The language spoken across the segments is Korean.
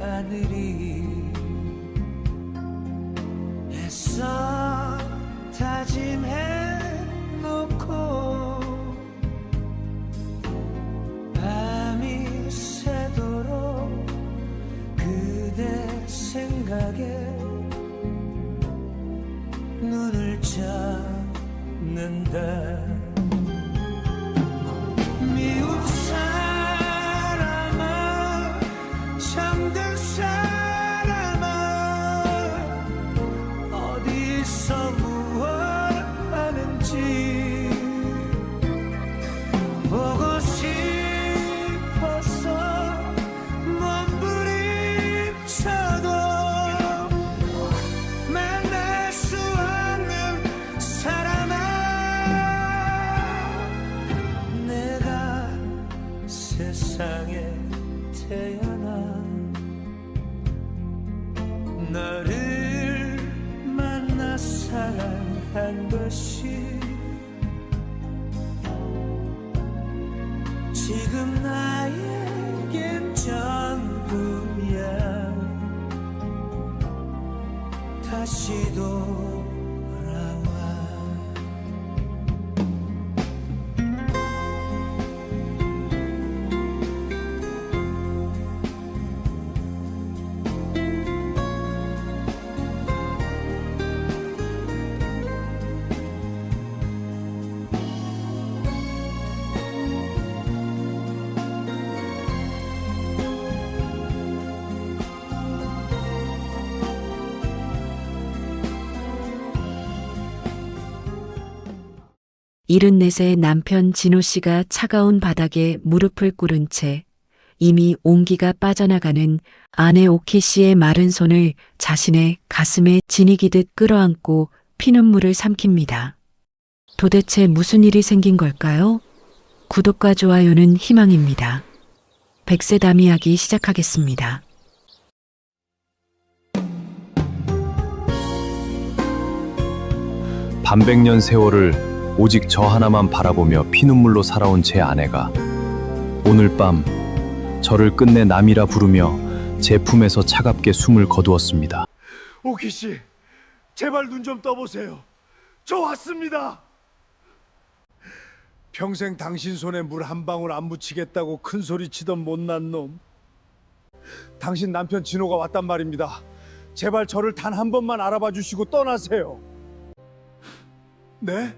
하늘이 애써 다짐해 놓고 밤이 새도록 그대 생각에 눈을 잡는다. 미운 사람아, 잠든 사람아, 어디서 무엇 하는지 보고 싶어서 몸부림쳐도 만날 수 없는 사람아, 내가 세상에 태어나 너를 만나 사랑한 것이 지금 나에겐 전부야. 다시 돌아와. 일흔넷의 남편 진호 씨가 차가운 바닥에 무릎을 꿇은 채 이미 온기가 빠져나가는 아내 오키 씨의 마른 손을 자신의 가슴에 지니기듯 끌어안고 피눈물을 삼킵니다. 도대체 무슨 일이 생긴 걸까요? 구독과 좋아요는 희망입니다. 백세담 이야기 시작하겠습니다. 반백년 세월을 오직 저 하나만 바라보며 피눈물로 살아온 제 아내가 오늘 밤 저를 끝내 남이라 부르며 제 품에서 차갑게 숨을 거두었습니다. 오키 씨, 제발 눈 좀 떠보세요. 저 왔습니다. 평생 당신 손에 물 한 방울 안 묻히겠다고 큰 소리 치던 못난 놈. 당신 남편 진호가 왔단 말입니다. 제발 저를 단 한 번만 알아봐 주시고 떠나세요. 네?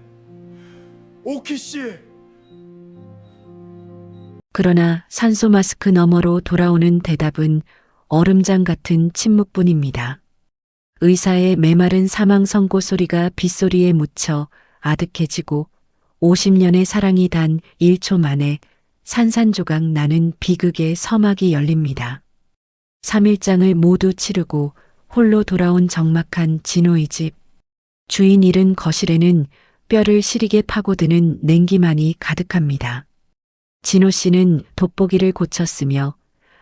오키 씨. 그러나 산소 마스크 너머로 돌아오는 대답은 얼음장 같은 침묵뿐입니다. 의사의 메마른 사망 선고 소리가 빗소리에 묻혀 아득해지고 50년의 사랑이 단 1초 만에 산산조각 나는 비극의 서막이 열립니다. 3일장을 모두 치르고 홀로 돌아온 적막한 진호의 집. 주인 잃은 거실에는 뼈를 시리게 파고드는 냉기만이 가득합니다. 진호 씨는 돋보기를 고쳤으며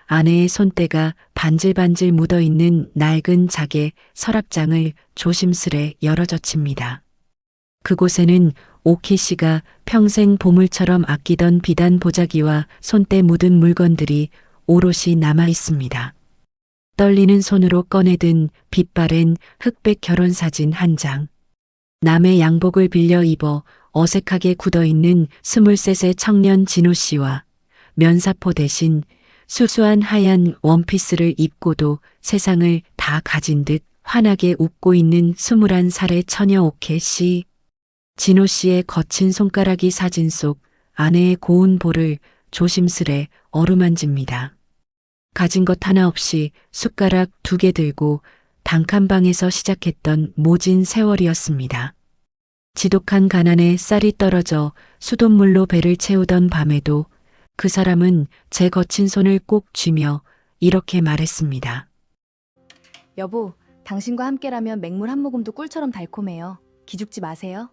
아내의 손때가 반질반질 묻어있는 낡은 작의 서랍장을 조심스레 열어젖힙니다. 그곳에는 오키 씨가 평생 보물처럼 아끼던 비단 보자기와 손때 묻은 물건들이 오롯이 남아 있습니다. 떨리는 손으로 꺼내든 빛바랜 흑백 결혼사진 한 장. 남의 양복을 빌려 입어 어색하게 굳어있는 23세 청년 진호 씨와 면사포 대신 수수한 하얀 원피스를 입고도 세상을 다 가진 듯 환하게 웃고 있는 21살의 처녀 오키 씨. 진호 씨의 거친 손가락이 사진 속 아내의 고운 볼을 조심스레 어루만집니다. 가진 것 하나 없이 숟가락 2개 들고 단칸방에서 시작했던 모진 세월이었습니다. 지독한 가난에 쌀이 떨어져 수돗물로 배를 채우던 밤에도 그 사람은 제 거친 손을 꼭 쥐며 이렇게 말했습니다. 여보, 당신과 함께라면 맹물 한 모금도 꿀처럼 달콤해요. 기죽지 마세요.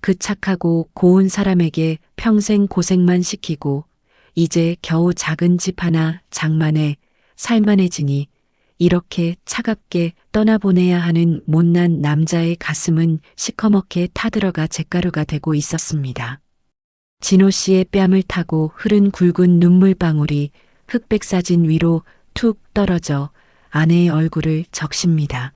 그 착하고 고운 사람에게 평생 고생만 시키고 이제 겨우 작은 집 하나 장만해 살만해지니 이렇게 차갑게 떠나보내야 하는 못난 남자의 가슴은 시커멓게 타들어가 잿가루가 되고 있었습니다. 진호 씨의 뺨을 타고 흐른 굵은 눈물방울이 흑백 사진 위로 툭 떨어져 아내의 얼굴을 적십니다.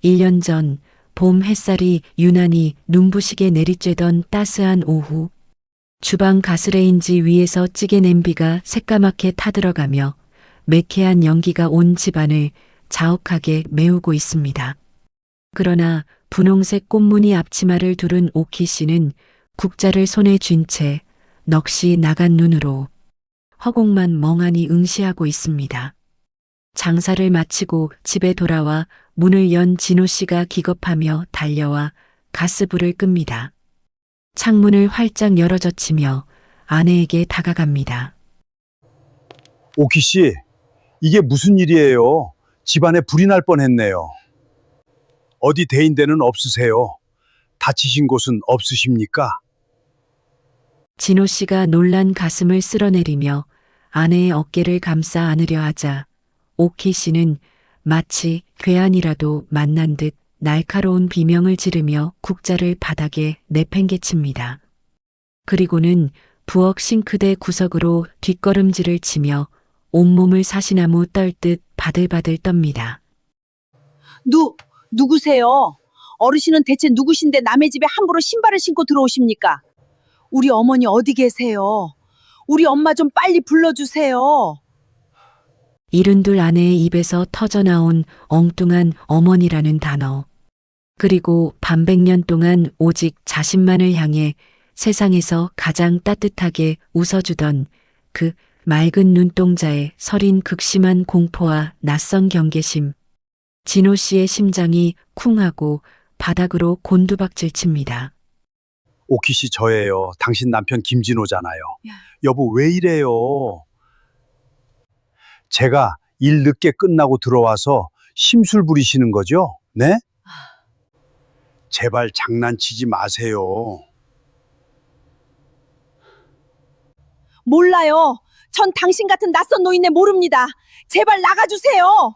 1년 전 봄 햇살이 유난히 눈부시게 내리쬐던 따스한 오후, 주방 가스레인지 위에서 찌개 냄비가 새까맣게 타들어가며 매캐한 연기가 온 집안을 자욱하게 메우고 있습니다. 그러나 분홍색 꽃무늬 앞치마를 두른 오키 씨는 국자를 손에 쥔 채 넋이 나간 눈으로 허공만 멍하니 응시하고 있습니다. 장사를 마치고 집에 돌아와 문을 연 진호 씨가 기겁하며 달려와 가스불을 끕니다. 창문을 활짝 열어젖히며 아내에게 다가갑니다. 오키 씨, 이게 무슨 일이에요? 집안에 불이 날 뻔했네요. 어디 대인 데는 없으세요? 다치신 곳은 없으십니까? 진호 씨가 놀란 가슴을 쓸어내리며 아내의 어깨를 감싸 안으려 하자 오키 씨는 마치 괴한이라도 만난 듯 날카로운 비명을 지르며 국자를 바닥에 내팽개칩니다. 그리고는 부엌 싱크대 구석으로 뒷걸음질을 치며 온몸을 사시나무 떨듯 바들바들 떱니다. 누구세요? 어르신은 대체 누구신데 남의 집에 함부로 신발을 신고 들어오십니까? 우리 어머니 어디 계세요? 우리 엄마 좀 빨리 불러주세요. 이른둘 아내의 입에서 터져나온 엉뚱한 어머니라는 단어. 그리고 반백년 동안 오직 자신만을 향해 세상에서 가장 따뜻하게 웃어주던 그 맑은 눈동자의 서린 극심한 공포와 낯선 경계심. 진호 씨의 심장이 쿵하고 바닥으로 곤두박질 칩니다. 오키 씨 저예요. 당신 남편 김진호잖아요. 여보 왜 이래요? 제가 일 늦게 끝나고 들어와서 심술 부리시는 거죠? 네? 제발 장난치지 마세요. 몰라요. 전 당신 같은 낯선 노인네 모릅니다. 제발 나가주세요.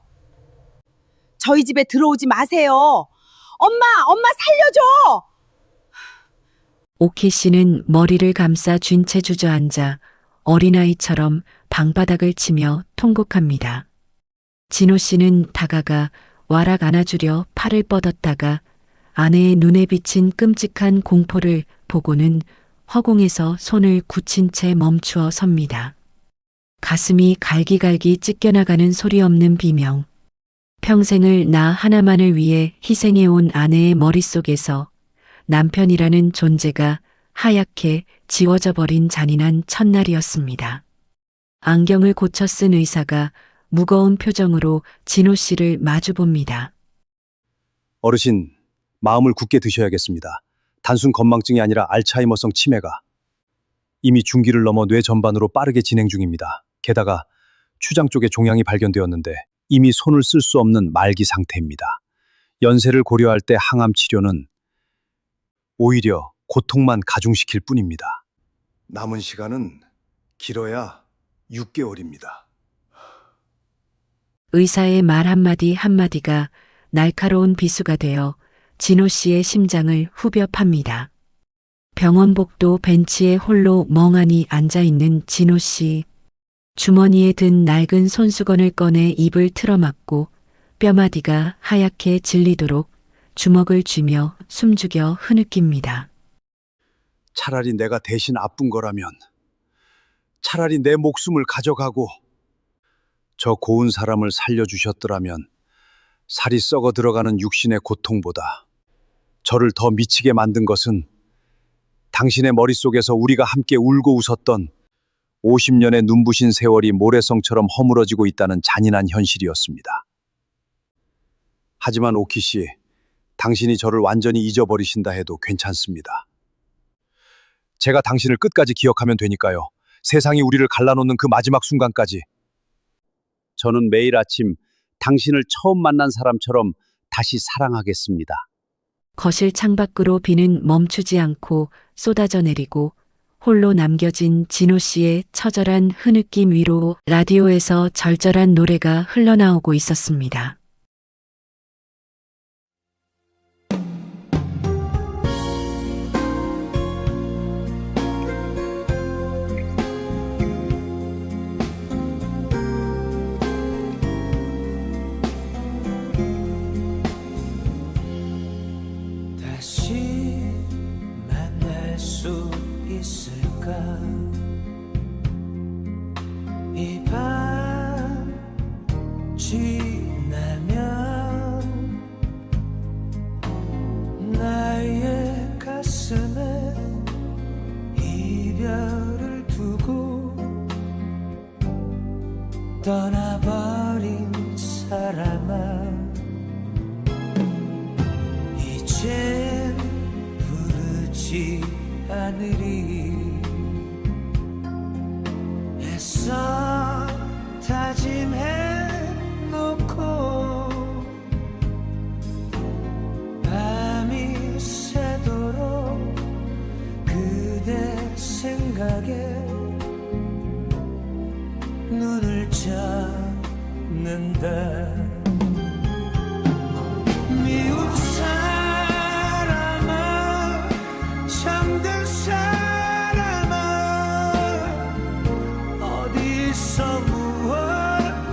저희 집에 들어오지 마세요. 엄마 살려줘. 오키 씨는 머리를 감싸 쥔 채 주저앉아 어린아이처럼 방바닥을 치며 통곡합니다. 진호 씨는 다가가 와락 안아주려 팔을 뻗었다가 아내의 눈에 비친 끔찍한 공포를 보고는 허공에서 손을 굳힌 채 멈추어 섭니다. 가슴이 갈기갈기 찢겨나가는 소리 없는 비명. 평생을 나 하나만을 위해 희생해온 아내의 머릿속에서 남편이라는 존재가 하얗게 지워져 버린 잔인한 첫날이었습니다. 안경을 고쳐 쓴 의사가 무거운 표정으로 진호 씨를 마주봅니다. 어르신, 마음을 굳게 드셔야겠습니다. 단순 건망증이 아니라 알츠하이머성 치매가 이미 중기를 넘어 뇌 전반으로 빠르게 진행 중입니다. 게다가 추장 쪽에 종양이 발견되었는데 이미 손을 쓸 수 없는 말기 상태입니다. 연세를 고려할 때 항암 치료는 오히려 고통만 가중시킬 뿐입니다. 남은 시간은 길어야 6개월입니다. 의사의 말 한마디 한마디가 날카로운 비수가 되어 진호 씨의 심장을 후벼 팝니다. 병원 복도 벤치에 홀로 멍하니 앉아있는 진호 씨. 주머니에 든 낡은 손수건을 꺼내 입을 틀어막고 뼈마디가 하얗게 질리도록 주먹을 쥐며 숨죽여 흐느낍니다. 차라리 내가 대신 아픈 거라면, 차라리 내 목숨을 가져가고 저 고운 사람을 살려주셨더라면 살이 썩어 들어가는 육신의 고통보다 저를 더 미치게 만든 것은 당신의 머릿속에서 우리가 함께 울고 웃었던 50년의 눈부신 세월이 모래성처럼 허물어지고 있다는 잔인한 현실이었습니다. 하지만 오키 씨, 당신이 저를 완전히 잊어버리신다 해도 괜찮습니다. 제가 당신을 끝까지 기억하면 되니까요. 세상이 우리를 갈라놓는 그 마지막 순간까지. 저는 매일 아침 당신을 처음 만난 사람처럼 다시 사랑하겠습니다. 거실 창밖으로 비는 멈추지 않고 쏟아져 내리고 홀로 남겨진 진호 씨의 처절한 흐느낌 위로 라디오에서 절절한 노래가 흘러나오고 있었습니다. 이 밤 지나면 나의 가슴에 이별을 두고 떠나버린 사람아, 이젠 부르지 않으리. 애써 다짐해 놓고 밤이 새도록 그대 생각에 눈을 잡는다. 미운 사람아, 잠든 사람아, 어디서 무엇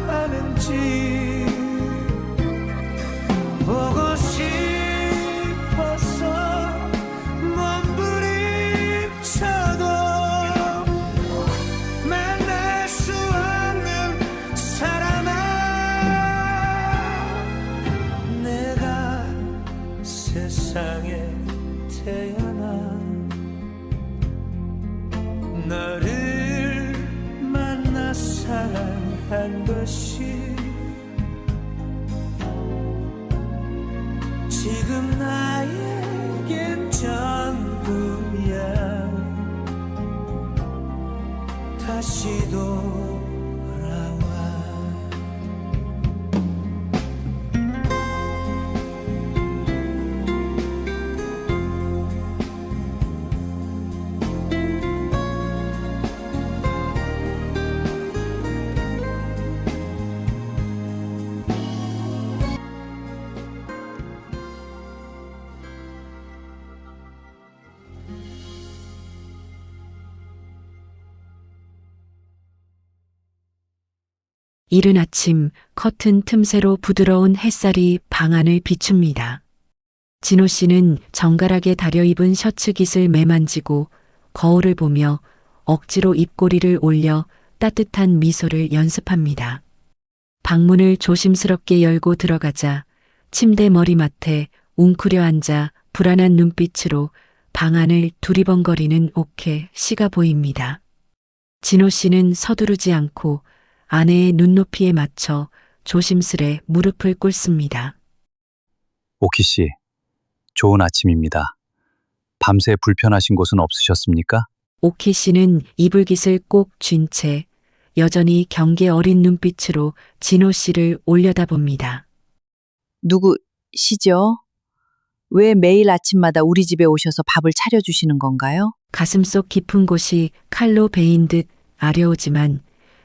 하는지 보고 싶어서 몸부림쳐도 만날 수 없는 사람아, 내가 세상에 태어나 너를 만나 사랑한 것이 지금 나에겐 전부야. 다시 돌아와. 이른 아침 커튼 틈새로 부드러운 햇살이 방 안을 비춥니다. 진호 씨는 정갈하게 다려입은 셔츠 깃을 매만지고 거울을 보며 억지로 입꼬리를 올려 따뜻한 미소를 연습합니다. 방문을 조심스럽게 열고 들어가자 침대 머리맡에 웅크려 앉아 불안한 눈빛으로 방 안을 두리번거리는 옥회 씨가 보입니다. 진호 씨는 서두르지 않고 아내의 눈높이에 맞춰 조심스레 무릎을 꿇습니다. 오키 씨, 좋은 아침입니다. 밤새 불편하신 곳은 없으셨습니까? 오키 씨는 이불깃을 꼭 쥔 채 여전히 경계 어린 눈빛으로 진호 씨를 올려다봅니다. 누구시죠? 왜 매일 아침마다 우리 집에 오셔서 밥을 차려주시는 건가요? 가슴속 깊은 곳이 칼로 베인 듯 아려오지만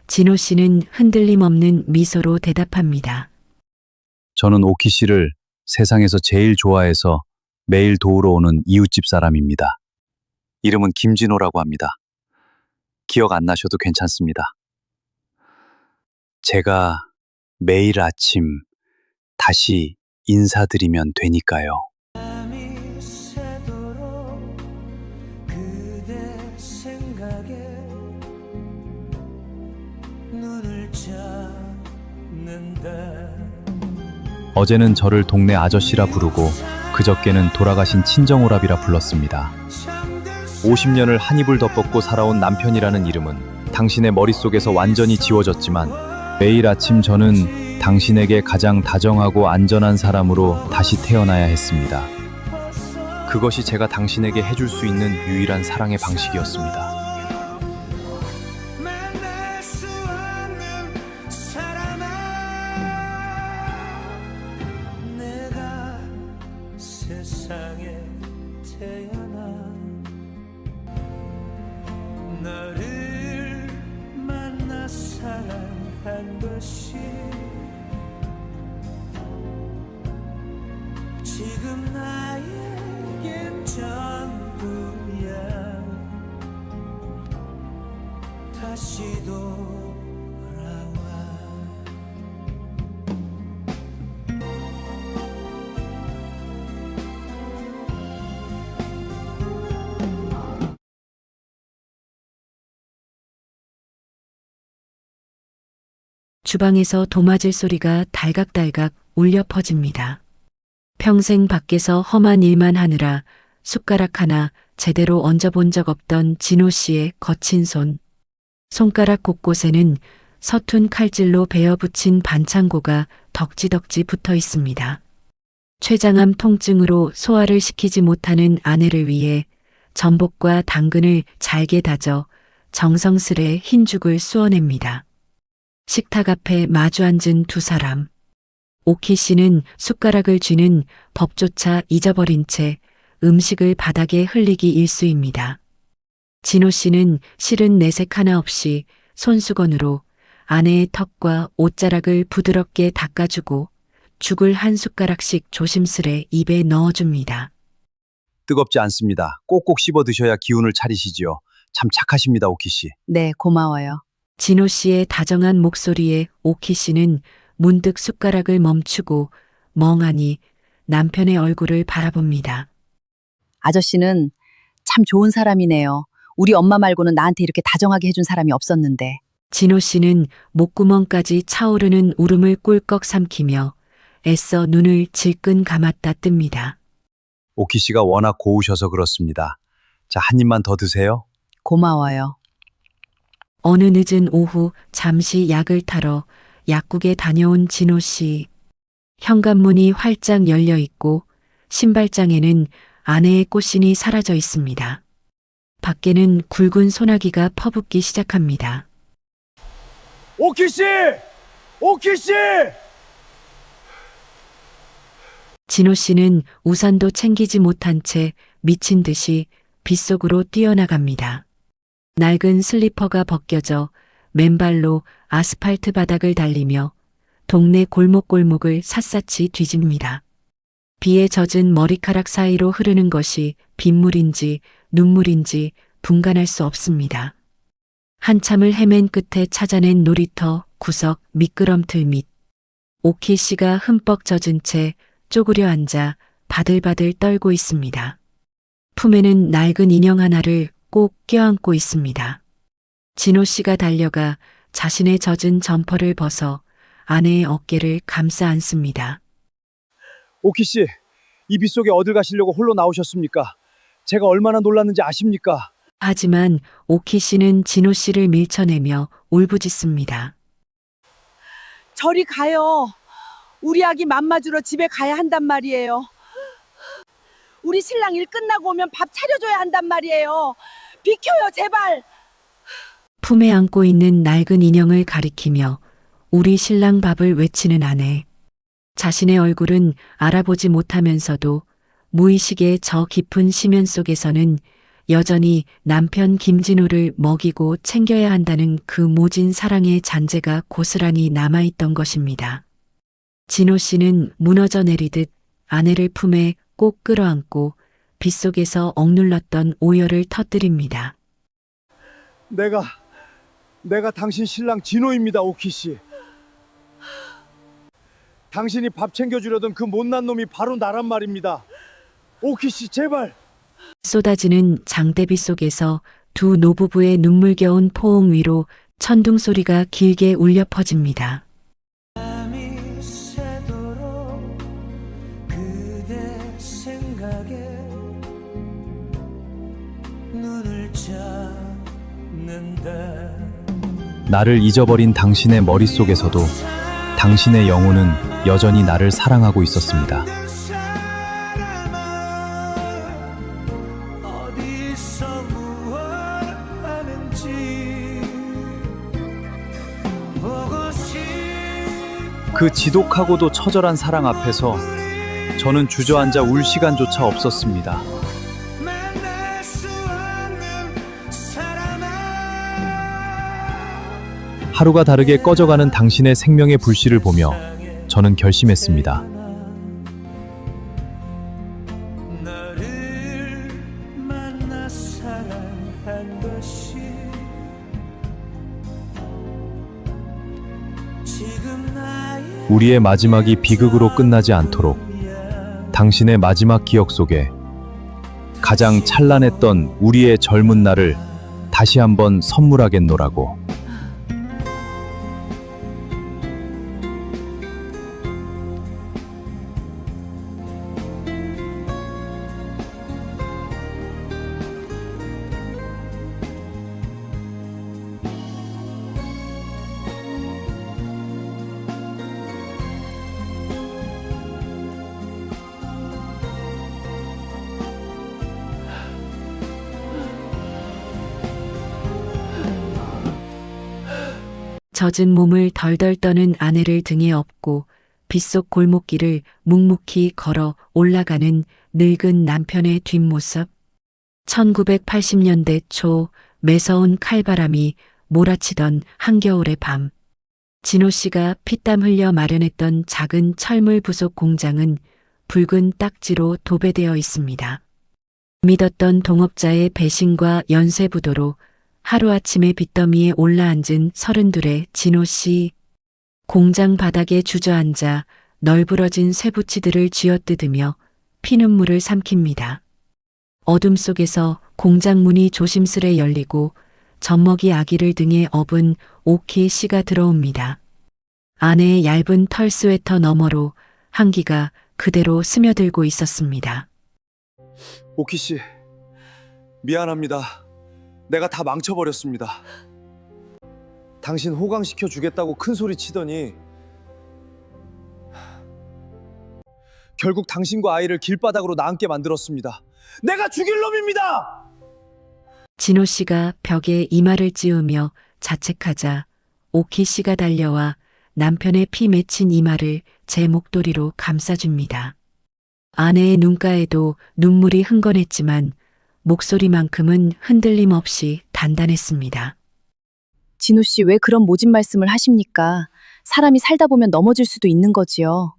진호 씨는 흔들림 없는 미소로 대답합니다. 저는 오키 씨를 세상에서 제일 좋아해서 매일 도우러 오는 이웃집 사람입니다. 이름은 김진호라고 합니다. 기억 안 나셔도 괜찮습니다. 제가 매일 아침 다시 인사드리면 되니까요. 밤이 새도록 그대 생각에 눈을 잡는다. 어제는 저를 동네 아저씨라 부르고 그저께는 돌아가신 친정오라비라 불렀습니다. 50년을 한 이불 덮었고 살아온 남편이라는 이름은 당신의 머릿속에서 완전히 지워졌지만 매일 아침 저는 당신에게 가장 다정하고 안전한 사람으로 다시 태어나야 했습니다. 그것이 제가 당신에게 해줄 수 있는 유일한 사랑의 방식이었습니다. 만날 수 없는 사람아, 내가 세상에 태어나 너를 만나 사랑한 것이 지금 나에겐 전부야. 다시 돌아와. 주방에서 도마질 소리가 달각달각 울려 퍼집니다. 평생 밖에서 험한 일만 하느라 숟가락 하나 제대로 얹어본 적 없던 진호 씨의 거친 손. 손가락 곳곳에는 서툰 칼질로 베어붙인 반창고가 덕지덕지 붙어 있습니다. 췌장암 통증으로 소화를 시키지 못하는 아내를 위해 전복과 당근을 잘게 다져 정성스레 흰죽을 쑤어냅니다. 식탁 앞에 마주 앉은 두 사람. 오키 씨는 숟가락을 쥐는 법조차 잊어버린 채 음식을 바닥에 흘리기 일쑤입니다. 진호 씨는 실은 내색 하나 없이 손수건으로 아내의 턱과 옷자락을 부드럽게 닦아주고 죽을 한 숟가락씩 조심스레 입에 넣어줍니다. 뜨겁지 않습니다. 꼭꼭 씹어 드셔야 기운을 차리시지요. 참 착하십니다, 오키 씨. 네, 고마워요. 진호 씨의 다정한 목소리에 오키 씨는 문득 숟가락을 멈추고 멍하니 남편의 얼굴을 바라봅니다. 아저씨는 참 좋은 사람이네요. 우리 엄마 말고는 나한테 이렇게 다정하게 해준 사람이 없었는데. 진호 씨는 목구멍까지 차오르는 울음을 꿀꺽 삼키며 애써 눈을 질끈 감았다 뜹니다. 오키 씨가 워낙 고우셔서 그렇습니다. 자, 한 입만 더 드세요. 고마워요. 어느 늦은 오후 잠시 약을 타러 약국에 다녀온 진호 씨. 현관문이 활짝 열려 있고 신발장에는 아내의 꽃신이 사라져 있습니다. 밖에는 굵은 소나기가 퍼붓기 시작합니다. 오키 씨! 오키 씨! 진호 씨는 우산도 챙기지 못한 채 미친 듯이 빗속으로 뛰어나갑니다. 낡은 슬리퍼가 벗겨져 맨발로 아스팔트 바닥을 달리며 동네 골목골목을 샅샅이 뒤집니다. 비에 젖은 머리카락 사이로 흐르는 것이 빗물인지 눈물인지 분간할 수 없습니다. 한참을 헤맨 끝에 찾아낸 놀이터 구석 미끄럼틀 밑. 오키 씨가 흠뻑 젖은 채 쪼그려 앉아 바들바들 떨고 있습니다. 품에는 낡은 인형 하나를 꼭 껴안고 있습니다. 진호 씨가 달려가 자신의 젖은 점퍼를 벗어 아내의 어깨를 감싸 안습니다. 오키 씨, 이 빗속에 어딜 가시려고 홀로 나오셨습니까? 제가 얼마나 놀랐는지 아십니까? 하지만 오키 씨는 진호 씨를 밀쳐내며 울부짖습니다. 저리 가요. 우리 아기 맘마주러 집에 가야 한단 말이에요. 우리 신랑 일 끝나고 오면 밥 차려줘야 한단 말이에요. 비켜요, 제발. 품에 안고 있는 낡은 인형을 가리키며 우리 신랑 밥을 외치는 아내. 자신의 얼굴은 알아보지 못하면서도 무의식의 저 깊은 심연 속에서는 여전히 남편 김진호를 먹이고 챙겨야 한다는 그 모진 사랑의 잔재가 고스란히 남아있던 것입니다. 진호 씨는 무너져 내리듯 아내를 품에 꼭 끌어안고 빗속에서 억눌렀던 오열을 터뜨립니다. 내가 당신 신랑 진호입니다, 오키 씨. 당신이 밥 챙겨주려던 그 못난 놈이 바로 나란 말입니다. 오키 씨, 제발. 쏟아지는 장대비 속에서 두 노부부의 눈물겨운 포옹 위로 천둥 소리가 길게 울려 퍼집니다. 밤이 새도록 그대 생각에 눈을 잡는다. 나를 잊어버린 당신의 머릿속에서도 당신의 영혼은 여전히 나를 사랑하고 있었습니다. 어디서 무엇 하는지 보고 싶 그 지독하고도 처절한 사랑 앞에서 저는 주저앉아 울 시간조차 없었습니다. 만날 수 없는 사람아. 하루가 다르게 꺼져가는 당신의 생명의 불씨를 보며 저는 결심했습니다. 너를 만나 사랑한 것이 지금 나의 우리의 마지막이 비극으로 끝나지 않도록 당신의 마지막 기억 속에 가장 찬란했던 우리의 젊은 날을 다시 한번 선물하겠노라고. 젖은 몸을 덜덜 떠는 아내를 등에 업고 빗속 골목길을 묵묵히 걸어 올라가는 늙은 남편의 뒷모습. 1980년대 초 매서운 칼바람이 몰아치던 한겨울의 밤. 진호 씨가 피땀 흘려 마련했던 작은 철물 부속 공장은 붉은 딱지로 도배되어 있습니다. 믿었던 동업자의 배신과 연쇄부도로 하루아침에 빚더미에 올라앉은 32의 진호 씨. 공장 바닥에 주저앉아 널브러진 쇠붙이들을 쥐어뜯으며 피눈물을 삼킵니다. 어둠 속에서 공장 문이 조심스레 열리고 젖먹이 아기를 등에 업은 오키 씨가 들어옵니다. 아내의 얇은 털 스웨터 너머로 한기가 그대로 스며들고 있었습니다. 오키 씨, 미안합니다. 내가 다 망쳐버렸습니다. 당신 호강시켜 주겠다고 큰 소리 치더니 결국 당신과 아이를 길바닥으로 나앉게 만들었습니다. 내가 죽일 놈입니다! 진호 씨가 벽에 이마를 찌우며 자책하자 오키 씨가 달려와 남편의 피 맺힌 이마를 제 목도리로 감싸줍니다. 아내의 눈가에도 눈물이 흥건했지만 목소리만큼은 흔들림 없이 단단했습니다. 진호 씨 왜 그런 모진 말씀을 하십니까? 사람이 살다 보면 넘어질 수도 있는 거지요.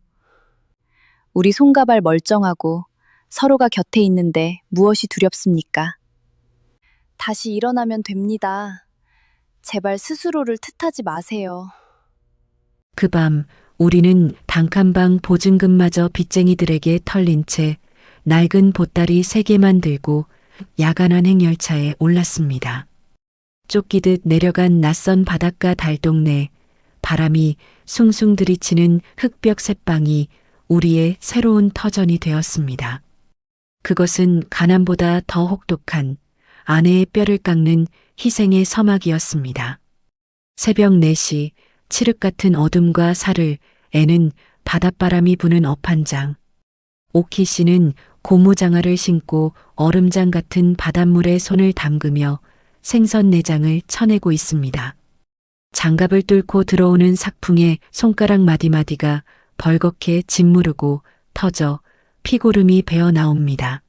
우리 손과 발 멀쩡하고 서로가 곁에 있는데 무엇이 두렵습니까? 다시 일어나면 됩니다. 제발 스스로를 탓하지 마세요. 그 밤 우리는 단칸방 보증금마저 빚쟁이들에게 털린 채 낡은 보따리 3개만 들고 야간한 행열차에 올랐습니다. 쫓기듯 내려간 낯선 바닷가 달동네, 바람이 숭숭 들이치는 흙벽 셋방이 우리의 새로운 터전이 되었습니다. 그것은 가난보다 더 혹독한 아내의 뼈를 깎는 희생의 서막이었습니다. 새벽 4시 칠흑 같은 어둠과 살을 애는 바닷바람이 부는 업한장. 오키 씨는 고무장화를 신고 얼음장 같은 바닷물에 손을 담그며 생선 내장을 쳐내고 있습니다. 장갑을 뚫고 들어오는 삭풍에 손가락 마디마디가 벌겋게 짓무르고 터져 피고름이 배어 나옵니다.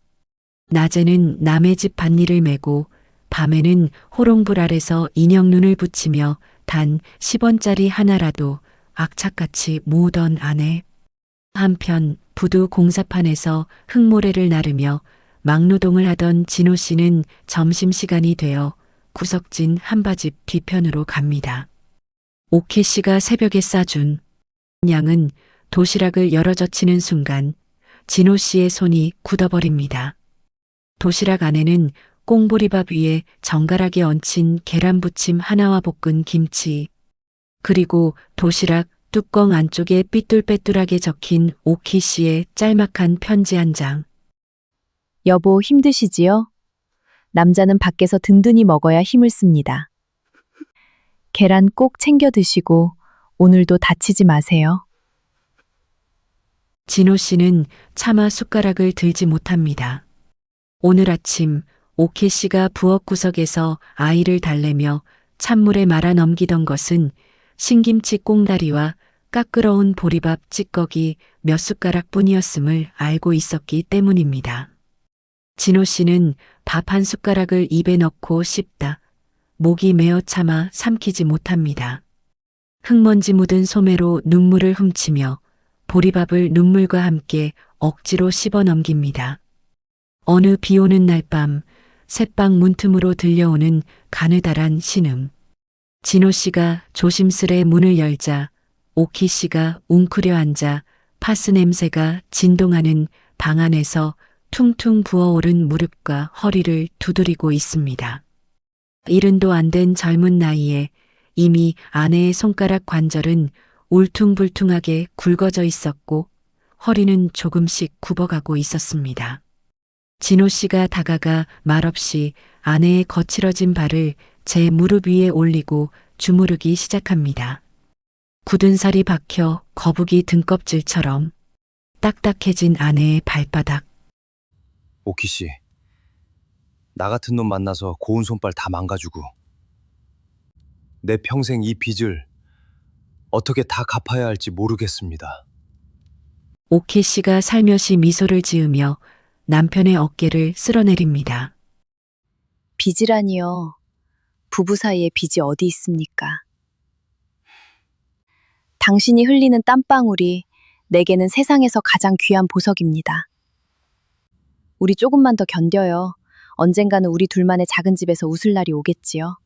낮에는 남의 집 밭일을 메고 밤에는 호롱불 아래서 인형눈을 붙이며 단 10원짜리 하나라도 악착같이 모으던 아내. 한편 부두 공사판에서 흙모래를 나르며 막노동을 하던 진호 씨는 점심시간이 되어 구석진 한바집 뒤편으로 갑니다. 오키 씨가 새벽에 싸준 양은 도시락을 열어 젖히는 순간 진호 씨의 손이 굳어버립니다. 도시락 안에는 꽁보리밥 위에 정갈하게 얹힌 계란부침 하나와 볶은 김치, 그리고 도시락 뚜껑 안쪽에 삐뚤빼뚤하게 적힌 오키 씨의 짤막한 편지 한 장. 여보 힘드시지요? 남자는 밖에서 든든히 먹어야 힘을 씁니다. 계란 꼭 챙겨 드시고 오늘도 다치지 마세요. 진호 씨는 차마 숟가락을 들지 못합니다. 오늘 아침 오키 씨가 부엌 구석에서 아이를 달래며 찬물에 말아 넘기던 것은 신김치 꽁다리와 까끄러운 보리밥 찌꺼기 몇 숟가락뿐이었음을 알고 있었기 때문입니다. 진호 씨는 밥 한 숟가락을 입에 넣고 씹다 목이 메어 참아 삼키지 못합니다. 흙먼지 묻은 소매로 눈물을 훔치며 보리밥을 눈물과 함께 억지로 씹어 넘깁니다. 어느 비 오는 날 밤 셋방 문틈으로 들려오는 가느다란 신음. 진호 씨가 조심스레 문을 열자 오키 씨가 웅크려 앉아 파스 냄새가 진동하는 방 안에서 퉁퉁 부어오른 무릎과 허리를 두드리고 있습니다. 70도 안 된 젊은 나이에 이미 아내의 손가락 관절은 울퉁불퉁하게 굵어져 있었고 허리는 조금씩 굽어가고 있었습니다. 진호 씨가 다가가 말없이 아내의 거칠어진 발을 제 무릎 위에 올리고 주무르기 시작합니다. 굳은 살이 박혀 거북이 등껍질처럼 딱딱해진 아내의 발바닥. 오키 씨, 나 같은 놈 만나서 고운 손발 다 망가지고 내 평생 이 빚을 어떻게 다 갚아야 할지 모르겠습니다. 오키 씨가 살며시 미소를 지으며 남편의 어깨를 쓸어내립니다. 빚이라니요. 부부 사이에 빚이 어디 있습니까? 당신이 흘리는 땀방울이 내게는 세상에서 가장 귀한 보석입니다. 우리 조금만 더 견뎌요. 언젠가는 우리 둘만의 작은 집에서 웃을 날이 오겠지요.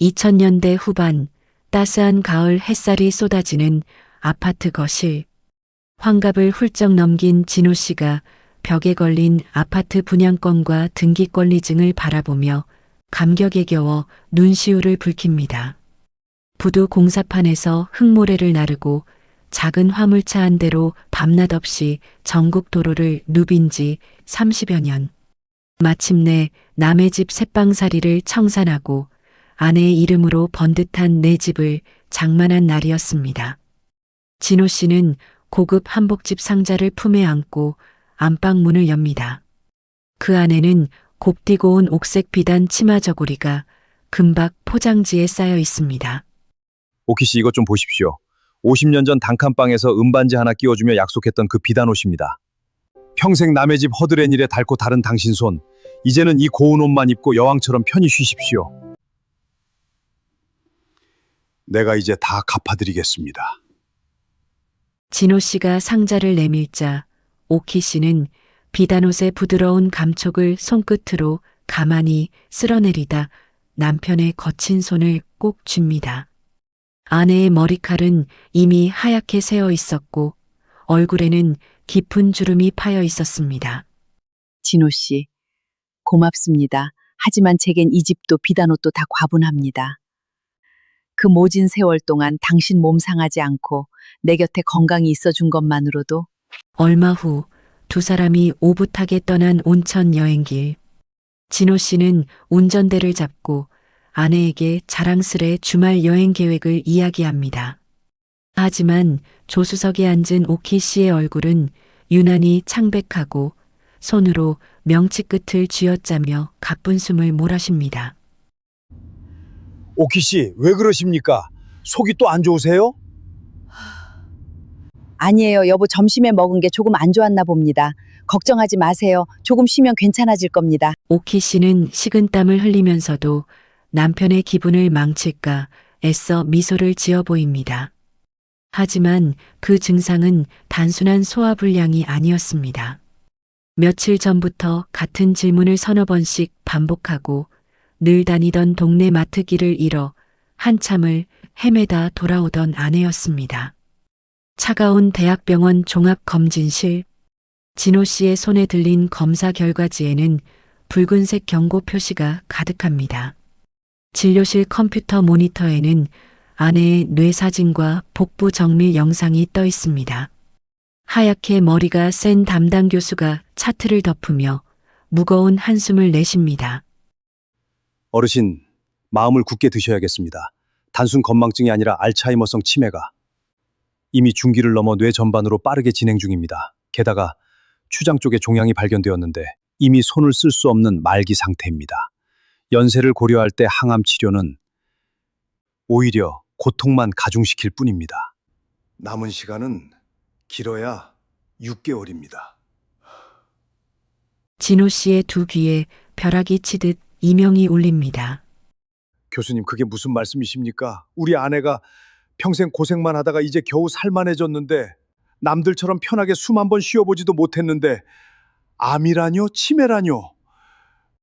(2000년대) 후반 따스한 가을 햇살이 쏟아지는 아파트 거실. 환갑을 훌쩍 넘긴 진호 씨가 벽에 걸린 아파트 분양권과 등기권리증을 바라보며 감격에 겨워 눈시울을 붉힙니다. 부두 공사판에서 흙모래를 나르고 작은 화물차 한 대로 밤낮 없이 전국 도로를 누빈 지 30여 년. 마침내 남의 집 새빵살이를 청산하고 아내의 이름으로 번듯한 내 집을 장만한 날이었습니다. 진호 씨는 고급 한복집 상자를 품에 안고 안방 문을 엽니다. 그 안에는 곱디고 온 옥색 비단 치마 저고리가 금박 포장지에 쌓여 있습니다. 오키 씨 이것 좀 보십시오. 50년 전 단칸방에서 음반지 하나 끼워주며 약속했던 그 비단 옷입니다. 평생 남의 집 허드렛 일에 닳고 다른 당신 손. 이제는 이 고운 옷만 입고 여왕처럼 편히 쉬십시오. 내가 이제 다 갚아드리겠습니다. 진호 씨가 상자를 내밀자 오키 씨는 비단옷의 부드러운 감촉을 손끝으로 가만히 쓸어내리다 남편의 거친 손을 꼭 쥡니다. 아내의 머리칼은 이미 하얗게 새어 있었고 얼굴에는 깊은 주름이 파여 있었습니다. 진호 씨, 고맙습니다. 하지만 제겐 이 집도 비단옷도 다 과분합니다. 그 모진 세월 동안 당신 몸 상하지 않고 내 곁에 건강히 있어준 것만으로도. 얼마 후 두 사람이 오붓하게 떠난 온천 여행길. 진호 씨는 운전대를 잡고 아내에게 자랑스레 주말 여행 계획을 이야기합니다. 하지만 조수석에 앉은 오키 씨의 얼굴은 유난히 창백하고 손으로 명치 끝을 쥐어짜며 가쁜 숨을 몰아쉽니다. 오키 씨, 왜 그러십니까? 속이 또 안 좋으세요? 아니에요, 여보. 점심에 먹은 게 조금 안 좋았나 봅니다. 걱정하지 마세요. 조금 쉬면 괜찮아질 겁니다. 오키 씨는 식은땀을 흘리면서도 남편의 기분을 망칠까 애써 미소를 지어 보입니다. 하지만 그 증상은 단순한 소화불량이 아니었습니다. 며칠 전부터 같은 질문을 서너 번씩 반복하고 늘 다니던 동네 마트 길을 잃어 한참을 헤매다 돌아오던 아내였습니다. 차가운 대학병원 종합검진실. 진호 씨의 손에 들린 검사 결과지에는 붉은색 경고 표시가 가득합니다. 진료실 컴퓨터 모니터에는 아내의 뇌 사진과 복부 정밀 영상이 떠 있습니다. 하얗게 머리가 센 담당 교수가 차트를 덮으며 무거운 한숨을 내쉽니다. 어르신, 마음을 굳게 드셔야겠습니다. 단순 건망증이 아니라 알츠하이머성 치매가 이미 중기를 넘어 뇌 전반으로 빠르게 진행 중입니다. 게다가 추장 쪽에 종양이 발견되었는데 이미 손을 쓸 수 없는 말기 상태입니다. 연세를 고려할 때 항암 치료는 오히려 고통만 가중시킬 뿐입니다. 남은 시간은 길어야 6개월입니다. 진호 씨의 두 귀에 벼락이 치듯 이명이 울립니다. 교수님, 그게 무슨 말씀이십니까? 우리 아내가 평생 고생만 하다가 이제 겨우 살만해졌는데 남들처럼 편하게 숨 한 번 쉬어보지도 못했는데 암이라뇨? 치매라뇨?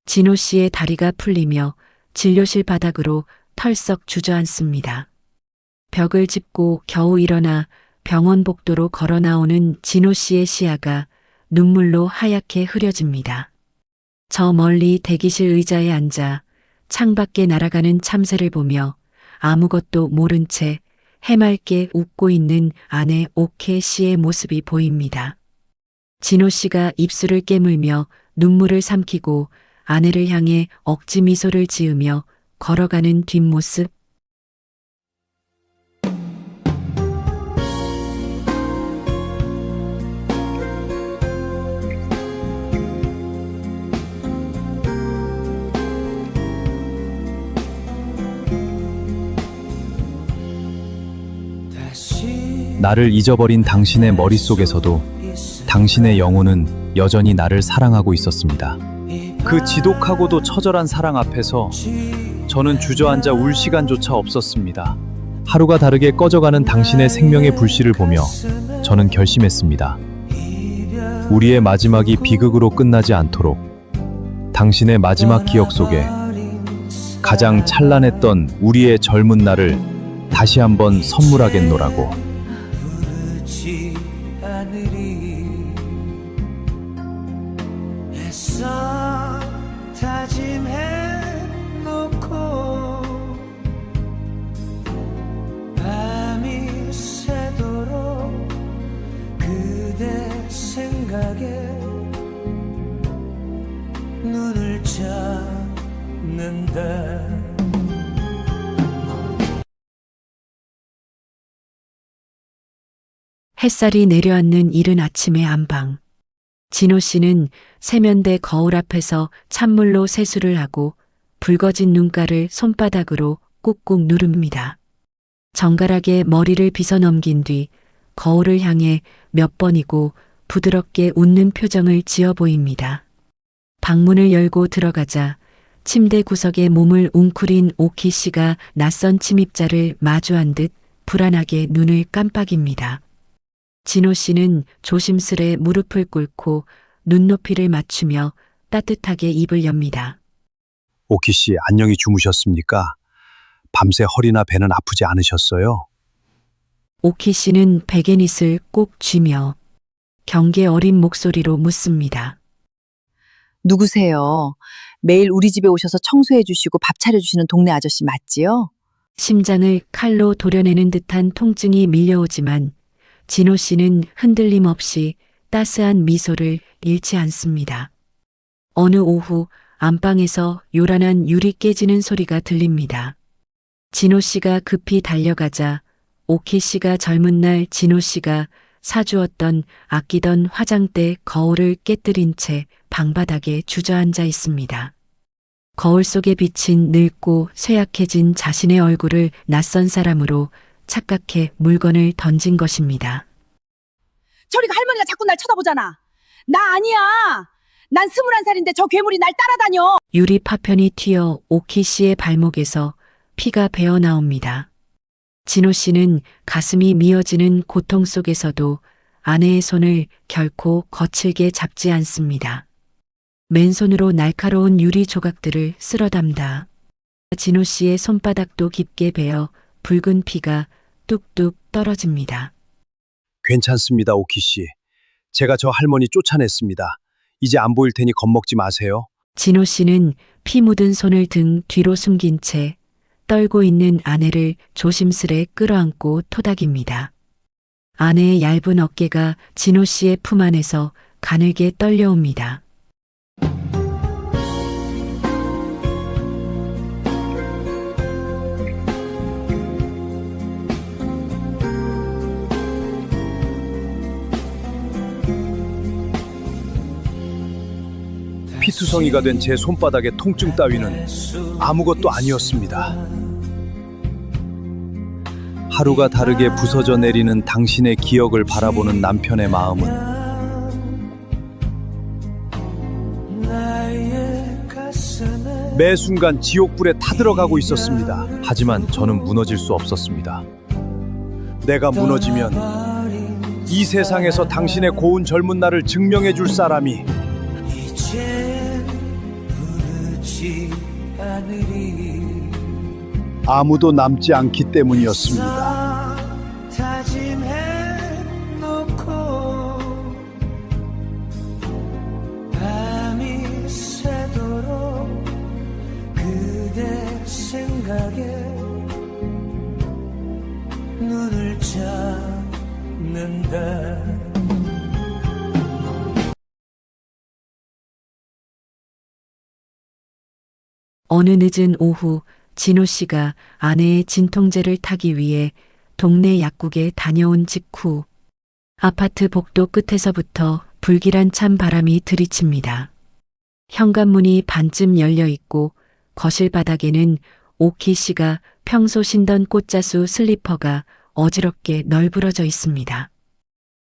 진호 씨의 다리가 풀리며 진료실 바닥으로 털썩 주저앉습니다. 벽을 짚고 겨우 일어나 병원 복도로 걸어 나오는 진호 씨의 시야가 눈물로 하얗게 흐려집니다. 저 멀리 대기실 의자에 앉아 창밖에 날아가는 참새를 보며 아무것도 모른 채 해맑게 웃고 있는 아내 옥혜 씨의 모습이 보입니다. 진호 씨가 입술을 깨물며 눈물을 삼키고 아내를 향해 억지 미소를 지으며 걸어가는 뒷모습. 나를 잊어버린 당신의 머릿속에서도 당신의 영혼은 여전히 나를 사랑하고 있었습니다. 그 지독하고도 처절한 사랑 앞에서 저는 주저앉아 울 시간조차 없었습니다. 하루가 다르게 꺼져가는 당신의 생명의 불씨를 보며 저는 결심했습니다. 우리의 마지막이 비극으로 끝나지 않도록 당신의 마지막 기억 속에 가장 찬란했던 우리의 젊은 날을 다시 한번 선물하겠노라고. 부르지 않으리 애써 다짐해 놓고 밤이 새도록 그대 생각에 눈을 잡는다. 햇살이 내려앉는 이른 아침의 안방. 진호 씨는 세면대 거울 앞에서 찬물로 세수를 하고 붉어진 눈가를 손바닥으로 꾹꾹 누릅니다. 정갈하게 머리를 빗어 넘긴 뒤 거울을 향해 몇 번이고 부드럽게 웃는 표정을 지어 보입니다. 방문을 열고 들어가자 침대 구석에 몸을 웅크린 오키 씨가 낯선 침입자를 마주한 듯 불안하게 눈을 깜빡입니다. 진호 씨는 조심스레 무릎을 꿇고 눈높이를 맞추며 따뜻하게 입을 엽니다. 오키 씨, 안녕히 주무셨습니까? 밤새 허리나 배는 아프지 않으셨어요? 오키 씨는 베개닛을 꼭 쥐며 경계 어린 목소리로 묻습니다. 누구세요? 매일 우리 집에 오셔서 청소해 주시고 밥 차려 주시는 동네 아저씨 맞지요? 심장을 칼로 도려내는 듯한 통증이 밀려오지만 진호 씨는 흔들림 없이 따스한 미소를 잃지 않습니다. 어느 오후 안방에서 요란한 유리 깨지는 소리가 들립니다. 진호 씨가 급히 달려가자 오키 씨가 젊은 날 진호 씨가 사주었던 아끼던 화장대 거울을 깨뜨린 채 방바닥에 주저앉아 있습니다. 거울 속에 비친 늙고 쇠약해진 자신의 얼굴을 낯선 사람으로 착각해 물건을 던진 것입니다. 저리가, 할머니가 자꾸 날 쳐다보잖아. 나 아니야. 난 21살인데 저 괴물이 날 따라다녀. 유리 파편이 튀어 오키 씨의 발목에서 피가 배어 나옵니다. 진호 씨는 가슴이 미어지는 고통 속에서도 아내의 손을 결코 거칠게 잡지 않습니다. 맨손으로 날카로운 유리 조각들을 쓸어 담다 진호 씨의 손바닥도 깊게 베어 붉은 피가 뚝뚝 떨어집니다. 괜찮습니다, 오키 씨. 제가 저 할머니 쫓아냈습니다. 이제 안 보일 테니 겁먹지 마세요. 진호 씨는 피 묻은 손을 등 뒤로 숨긴 채 떨고 있는 아내를 조심스레 끌어안고 토닥입니다. 아내의 얇은 어깨가 진호 씨의 품 안에서 가늘게 떨려옵니다. 피투성이가 된 제 손바닥의 통증 따위는 아무것도 아니었습니다. 하루가 다르게 부서져 내리는 당신의 기억을 바라보는 남편의 마음은 나의 가슴에 매 순간 지옥불에 타들어가고 있었습니다. 하지만 저는 무너질 수 없었습니다. 내가 무너지면 이 세상에서 당신의 고운 젊은 날을 증명해 줄 사람이 이제 부르지 않으리 아무도 남지 않기 때문이었습니다. 다짐해 놓고 밤이 새도록 그대 생각에 눈을 잡는다. 어느 늦은 오후 진호 씨가 아내의 진통제를 타기 위해 동네 약국에 다녀온 직후 아파트 복도 끝에서부터 불길한 찬 바람이 들이칩니다. 현관문이 반쯤 열려 있고 거실 바닥에는 오키 씨가 평소 신던 꽃자수 슬리퍼가 어지럽게 널브러져 있습니다.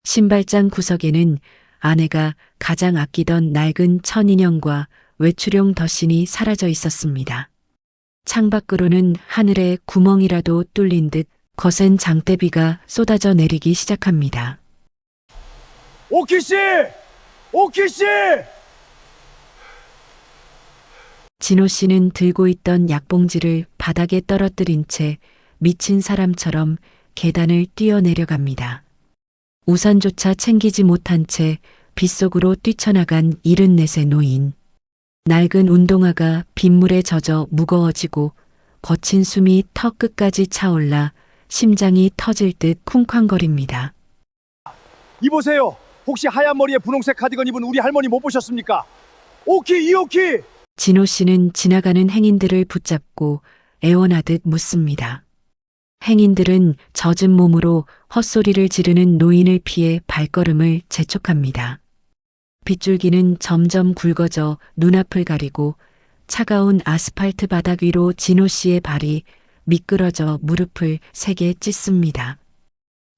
신발장 구석에는 아내가 가장 아끼던 낡은 천인형과 외출용 덧신이 사라져 있었습니다. 창밖으로는 하늘에 구멍이라도 뚫린 듯 거센 장대비가 쏟아져 내리기 시작합니다. 오키씨! 오키씨! 진호 씨는 들고 있던 약봉지를 바닥에 떨어뜨린 채 미친 사람처럼 계단을 뛰어내려갑니다. 우산조차 챙기지 못한 채 빗속으로 뛰쳐나간 74세 노인. 낡은 운동화가 빗물에 젖어 무거워지고 거친 숨이 턱 끝까지 차올라 심장이 터질 듯 쿵쾅거립니다. 이보세요. 혹시 하얀 머리에 분홍색 카디건 입은 우리 할머니 못 보셨습니까? 오키, 이오키! 진호 씨는 지나가는 행인들을 붙잡고 애원하듯 묻습니다. 행인들은 젖은 몸으로 헛소리를 지르는 노인을 피해 발걸음을 재촉합니다. 빗줄기는 점점 굵어져 눈앞을 가리고 차가운 아스팔트 바닥 위로 진호 씨의 발이 미끄러져 무릎을 세게 찢습니다.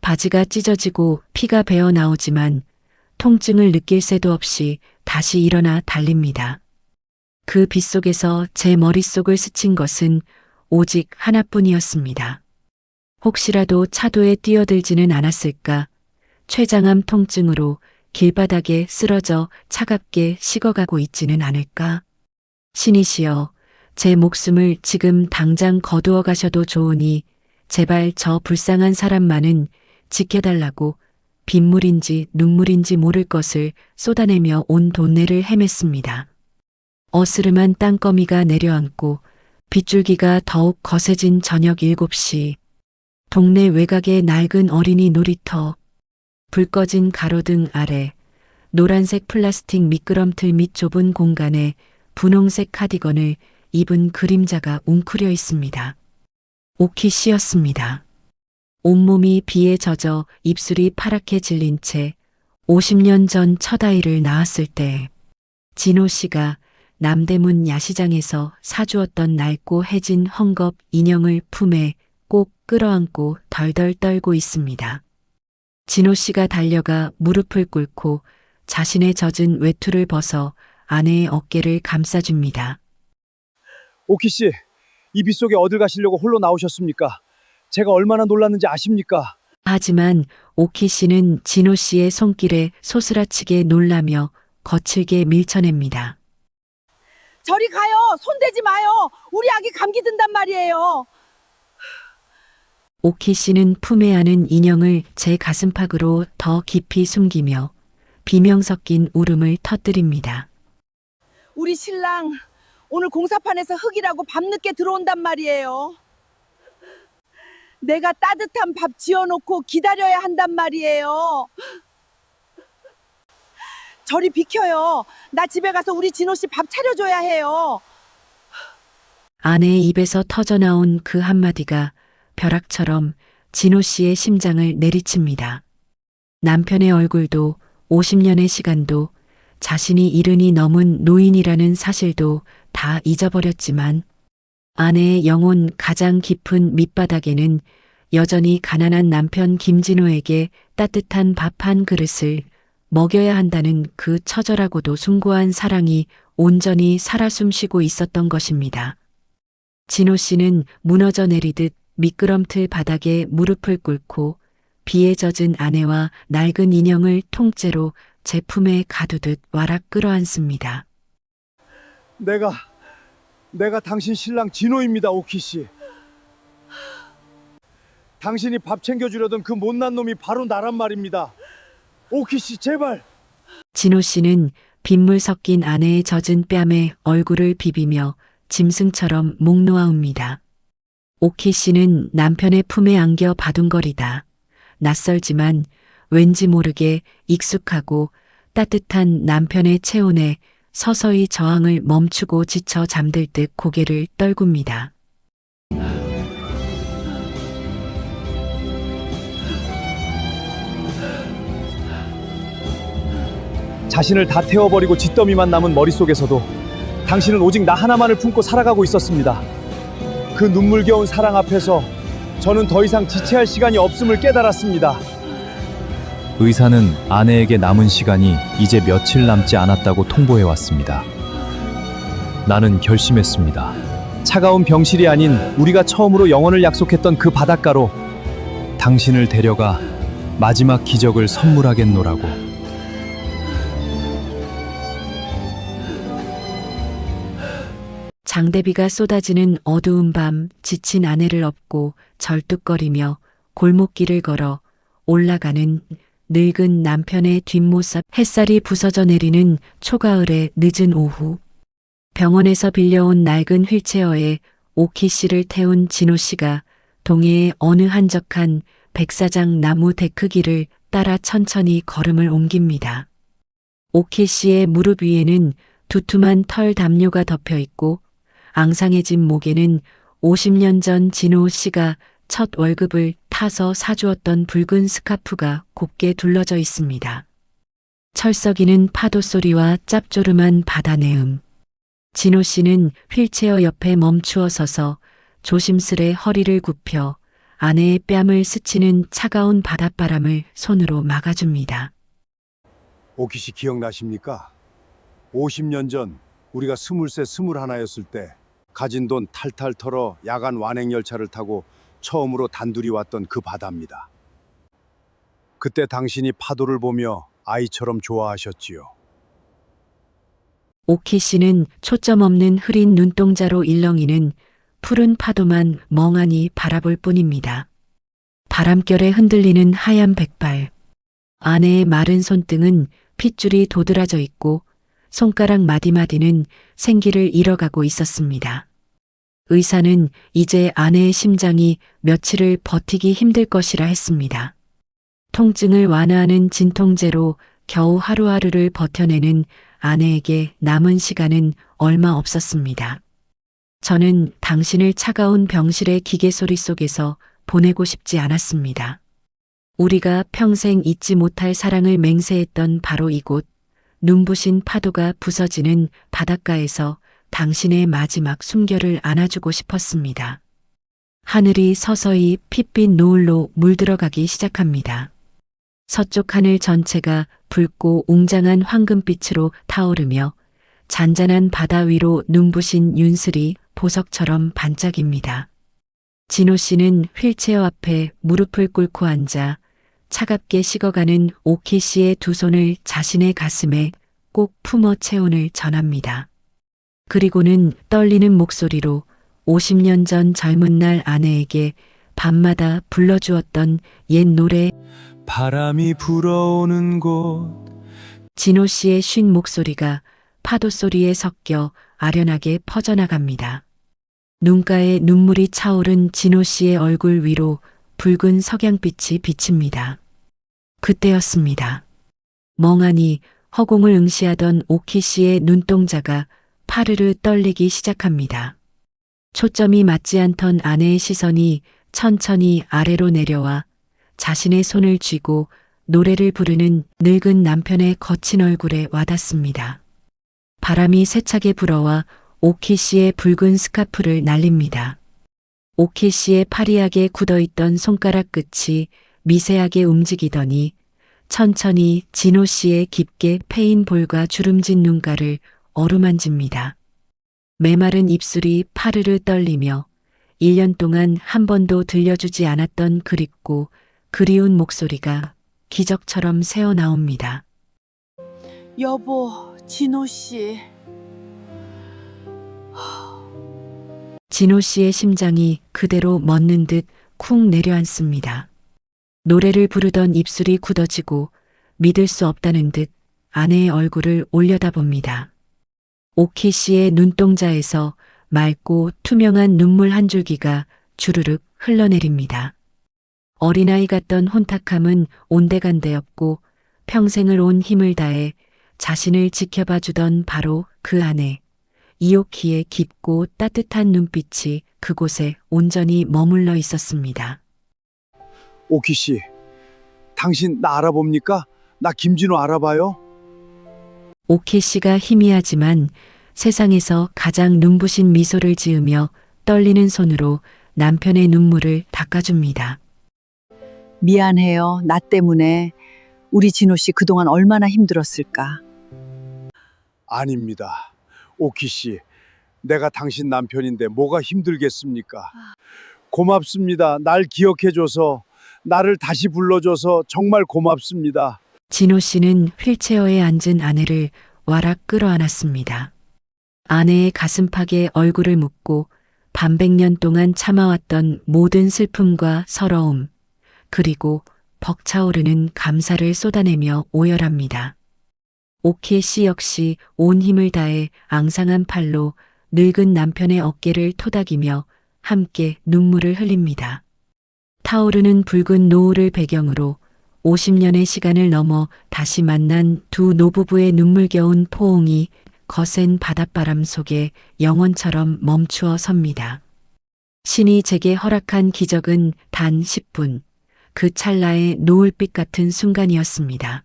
바지가 찢어지고 피가 배어 나오지만 통증을 느낄 새도 없이 다시 일어나 달립니다. 그 빗속에서 제 머릿속을 스친 것은 오직 하나뿐이었습니다. 혹시라도 차도에 뛰어들지는 않았을까? 췌장암 통증으로 길바닥에 쓰러져 차갑게 식어가고 있지는 않을까? 신이시여, 제 목숨을 지금 당장 거두어 가셔도 좋으니 제발 저 불쌍한 사람만은 지켜달라고 빗물인지 눈물인지 모를 것을 쏟아내며 온 동네를 헤맸습니다. 어스름한 땅거미가 내려앉고 빗줄기가 더욱 거세진 저녁 7시. 동네 외곽의 낡은 어린이 놀이터. 불 꺼진 가로등 아래 노란색 플라스틱 미끄럼틀 밑 좁은 공간에 분홍색 카디건을 입은 그림자가 웅크려 있습니다. 오키 씨였습니다. 온몸이 비에 젖어 입술이 파랗게 질린 채 50년 전 첫 아이를 낳았을 때 진호 씨가 남대문 야시장에서 사주었던 낡고 해진 헝겊 인형을 품에 꼭 끌어안고 덜덜 떨고 있습니다. 진호 씨가 달려가 무릎을 꿇고 자신의 젖은 외투를 벗어 아내의 어깨를 감싸줍니다. 오키씨, 이 빗속에 어딜 가시려고 홀로 나오셨습니까? 제가 얼마나 놀랐는지 아십니까? 하지만 오키 씨는 진호 씨의 손길에 소스라치게 놀라며 거칠게 밀쳐냅니다. 저리 가요. 손대지 마요. 우리 아기 감기 든단 말이에요. 오키 씨는 품에 안은 인형을 제 가슴팍으로 더 깊이 숨기며 비명 섞인 울음을 터뜨립니다. 우리 신랑 오늘 공사판에서 흙이라고 밤늦게 들어온단 말이에요. 내가 따뜻한 밥 지어놓고 기다려야 한단 말이에요. 저리 비켜요. 나 집에 가서 우리 진호 씨 밥 차려줘야 해요. 아내의 입에서 터져나온 그 한마디가 벼락처럼 진호 씨의 심장을 내리칩니다. 남편의 얼굴도 50년의 시간도 자신이 이른이 넘은 노인이라는 사실도 다 잊어버렸지만 아내의 영혼 가장 깊은 밑바닥에는 여전히 가난한 남편 김진호에게 따뜻한 밥 한 그릇을 먹여야 한다는 그 처절하고도 숭고한 사랑이 온전히 살아 숨쉬고 있었던 것입니다. 진호 씨는 무너져 내리듯 미끄럼틀 바닥에 무릎을 꿇고 비에 젖은 아내와 낡은 인형을 통째로 제 품에 가두듯 와락 끌어안습니다. 내가 당신 신랑 진호입니다, 오키 씨. 당신이 밥 챙겨주려던 그 못난 놈이 바로 나란 말입니다. 오키 씨, 제발. 진호 씨는 빗물 섞인 아내의 젖은 뺨에 얼굴을 비비며 짐승처럼 목 놓아옵니다. 오키 씨는 남편의 품에 안겨 바둥거리다 낯설지만 왠지 모르게 익숙하고 따뜻한 남편의 체온에 서서히 저항을 멈추고 지쳐 잠들 듯 고개를 떨굽니다. 자신을 다 태워버리고 잿더미만 남은 머릿속에서도 당신은 오직 나 하나만을 품고 살아가고 있었습니다. 그 눈물겨운 사랑 앞에서 저는 더 이상 지체할 시간이 없음을 깨달았습니다. 의사는 아내에게 남은 시간이 이제 며칠 남지 않았다고 통보해왔습니다. 나는 결심했습니다. 차가운 병실이 아닌 우리가 처음으로 영원을 약속했던 그 바닷가로 당신을 데려가 마지막 기적을 선물하겠노라고. 장대비가 쏟아지는 어두운 밤 지친 아내를 업고 절뚝거리며 골목길을 걸어 올라가는 늙은 남편의 뒷모습. 햇살이 부서져 내리는 초가을의 늦은 오후. 병원에서 빌려온 낡은 휠체어에 오키 씨를 태운 진호 씨가 동해의 어느 한적한 백사장 나무 데크길을 따라 천천히 걸음을 옮깁니다. 오키 씨의 무릎 위에는 두툼한 털 담요가 덮여 있고 앙상해진 목에는 50년 전 진호 씨가 첫 월급을 타서 사주었던 붉은 스카프가 곱게 둘러져 있습니다. 철썩이는 파도 소리와 짭조름한 바다 내음. 진호 씨는 휠체어 옆에 멈추어 서서 조심스레 허리를 굽혀 아내의 뺨을 스치는 차가운 바닷바람을 손으로 막아줍니다. 오키 씨 기억나십니까? 50년 전 우리가 23, 21였을 때 가진 돈 탈탈 털어 야간 완행열차를 타고 처음으로 단둘이 왔던 그 바다입니다. 그때 당신이 파도를 보며 아이처럼 좋아하셨지요. 오키 씨는 초점 없는 흐린 눈동자로 일렁이는 푸른 파도만 멍하니 바라볼 뿐입니다. 바람결에 흔들리는 하얀 백발. 아내의 마른 손등은 핏줄이 도드라져 있고 손가락 마디마디는 생기를 잃어가고 있었습니다. 의사는 이제 아내의 심장이 며칠을 버티기 힘들 것이라 했습니다. 통증을 완화하는 진통제로 겨우 하루하루를 버텨내는 아내에게 남은 시간은 얼마 없었습니다. 저는 당신을 차가운 병실의 기계 소리 속에서 보내고 싶지 않았습니다. 우리가 평생 잊지 못할 사랑을 맹세했던 바로 이곳, 눈부신 파도가 부서지는 바닷가에서 당신의 마지막 숨결을 안아주고 싶었습니다. 하늘이 서서히 핏빛 노을로 물들어가기 시작합니다. 서쪽 하늘 전체가 붉고 웅장한 황금빛으로 타오르며 잔잔한 바다 위로 눈부신 윤슬이 보석처럼 반짝입니다. 진호 씨는 휠체어 앞에 무릎을 꿇고 앉아 차갑게 식어가는 오키 씨의 두 손을 자신의 가슴에 꼭 품어 체온을 전합니다. 그리고는 떨리는 목소리로 50년 전 젊은 날 아내에게 밤마다 불러주었던 옛 노래 바람이 불어오는 곳 진호 씨의 쉰 목소리가 파도 소리에 섞여 아련하게 퍼져나갑니다. 눈가에 눈물이 차오른 진호 씨의 얼굴 위로 붉은 석양빛이 비칩니다. 그때였습니다. 멍하니 허공을 응시하던 오키 씨의 눈동자가 파르르 떨리기 시작합니다. 초점이 맞지 않던 아내의 시선이 천천히 아래로 내려와 자신의 손을 쥐고 노래를 부르는 늙은 남편의 거친 얼굴에 와닿습니다. 바람이 세차게 불어와 오키 씨의 붉은 스카프를 날립니다. 오키 씨의 파리하게 굳어있던 손가락 끝이 미세하게 움직이더니 천천히 진호 씨의 깊게 패인 볼과 주름진 눈가를 어루만집니다. 메마른 입술이 파르르 떨리며 1년 동안 한 번도 들려주지 않았던 그립고 그리운 목소리가 기적처럼 새어나옵니다. 여보, 진호 씨. 진호 씨의 심장이 그대로 멎는 듯 쿵 내려앉습니다. 노래를 부르던 입술이 굳어지고 믿을 수 없다는 듯 아내의 얼굴을 올려다봅니다. 오키 씨의 눈동자에서 맑고 투명한 눈물 한 줄기가 주르륵 흘러내립니다. 어린아이 같던 혼탁함은 온데간데없고 평생을 온 힘을 다해 자신을 지켜봐 주던 바로 그 아내, 이오키의 깊고 따뜻한 눈빛이 그곳에 온전히 머물러 있었습니다. 오키 씨, 당신 나 알아봅니까? 나 김진호 알아봐요? 오키 씨가 희미하지만 세상에서 가장 눈부신 미소를 지으며 떨리는 손으로 남편의 눈물을 닦아줍니다. 미안해요. 나 때문에 우리 진호 씨 그동안 얼마나 힘들었을까. 아닙니다. 오키 씨, 내가 당신 남편인데 뭐가 힘들겠습니까? 고맙습니다. 날 기억해줘서, 나를 다시 불러줘서 정말 고맙습니다. 진호 씨는 휠체어에 앉은 아내를 와락 끌어안았습니다. 아내의 가슴팍에 얼굴을 묻고 반백년 동안 참아왔던 모든 슬픔과 서러움, 그리고 벅차오르는 감사를 쏟아내며 오열합니다. 오키 씨 역시 온 힘을 다해 앙상한 팔로 늙은 남편의 어깨를 토닥이며 함께 눈물을 흘립니다. 타오르는 붉은 노을을 배경으로 50년의 시간을 넘어 다시 만난 두 노부부의 눈물겨운 포옹이 거센 바닷바람 속에 영원처럼 멈추어 섭니다. 신이 제게 허락한 기적은 단 10분, 그 찰나의 노을빛 같은 순간이었습니다.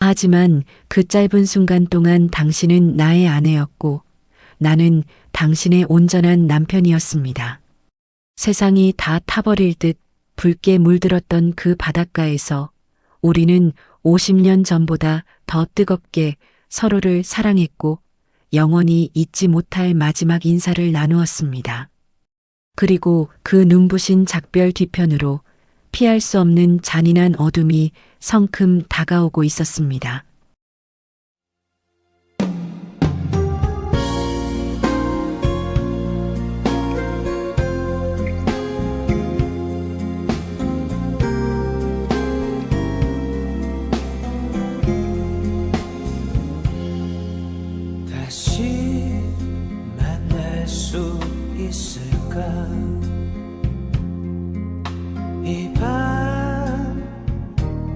하지만 그 짧은 순간 동안 당신은 나의 아내였고 나는 당신의 온전한 남편이었습니다. 세상이 다 타버릴 듯 붉게 물들었던 그 바닷가에서 우리는 50년 전보다 더 뜨겁게 서로를 사랑했고 영원히 잊지 못할 마지막 인사를 나누었습니다. 그리고 그 눈부신 작별 뒤편으로 피할 수 없는 잔인한 어둠이 성큼 다가오고 있었습니다. 다시 만날 수 있을까? 이 밤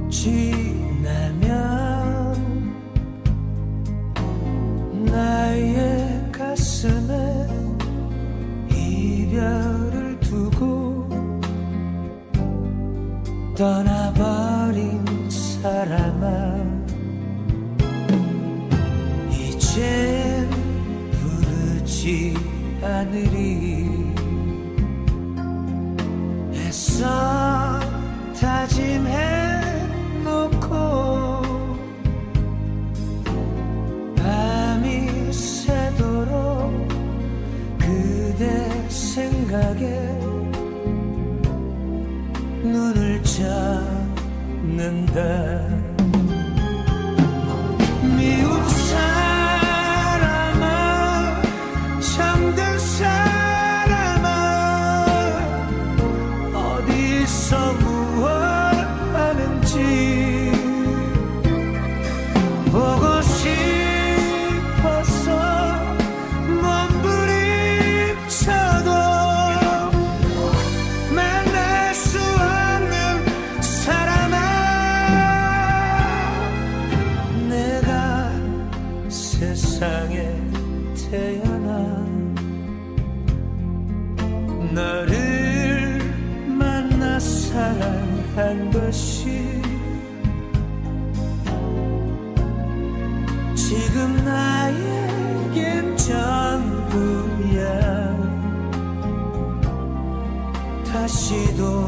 지나면 나의 가슴에 이별을 두고 떠나버린 사람아, 이젠 부르지 않으리. 애써 다짐해 놓고 밤이 새도록 그대 생각에 눈을 잡는다. 미운 사람아, 잠든 사람아, 어디서 무얼 하는지 보고 싶어서 몸부림쳐도 만날 수 없는 사람아, 내가 세상에 태어나 다시 돌아와.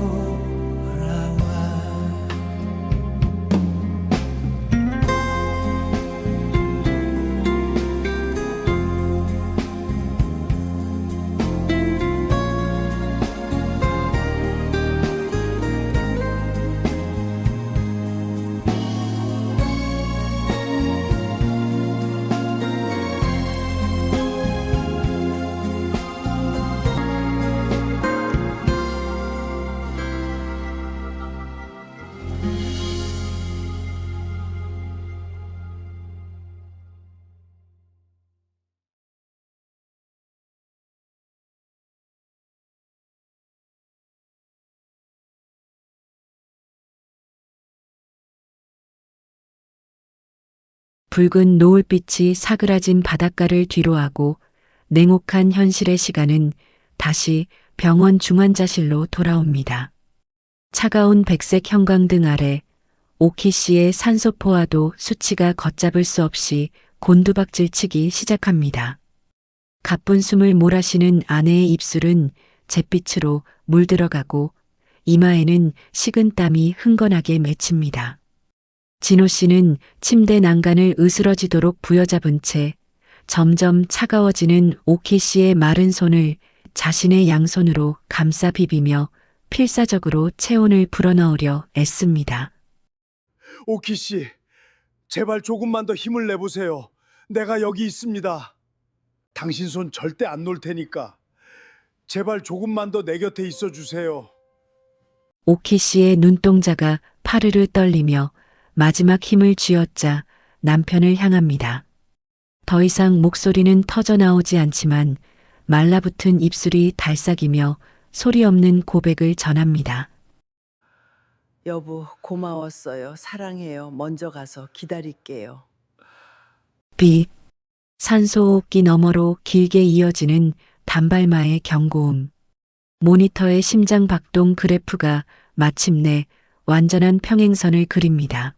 붉은 노을빛이 사그라진 바닷가를 뒤로하고 냉혹한 현실의 시간은 다시 병원 중환자실로 돌아옵니다. 차가운 백색 형광등 아래 오키 씨의 산소 포화도 수치가 걷잡을 수 없이 곤두박질치기 시작합니다. 가쁜 숨을 몰아쉬는 아내의 입술은 잿빛으로 물들어가고 이마에는 식은 땀이 흥건하게 맺힙니다. 진호 씨는 침대 난간을 으스러지도록 부여잡은 채 점점 차가워지는 오키 씨의 마른 손을 자신의 양손으로 감싸 비비며 필사적으로 체온을 불어넣으려 애씁니다. 오키 씨, 제발 조금만 더 힘을 내보세요. 내가 여기 있습니다. 당신 손 절대 안 놓을 테니까 제발 조금만 더 내 곁에 있어 주세요. 오키 씨의 눈동자가 파르르 떨리며 마지막 힘을 쥐어짜 남편을 향합니다. 더 이상 목소리는 터져나오지 않지만 말라붙은 입술이 달싹이며 소리 없는 고백을 전합니다. 여보, 고마웠어요. 사랑해요. 먼저 가서 기다릴게요. 비 산소호흡기 너머로 길게 이어지는 단발마의 경고음. 모니터의 심장 박동 그래프가 마침내 완전한 평행선을 그립니다.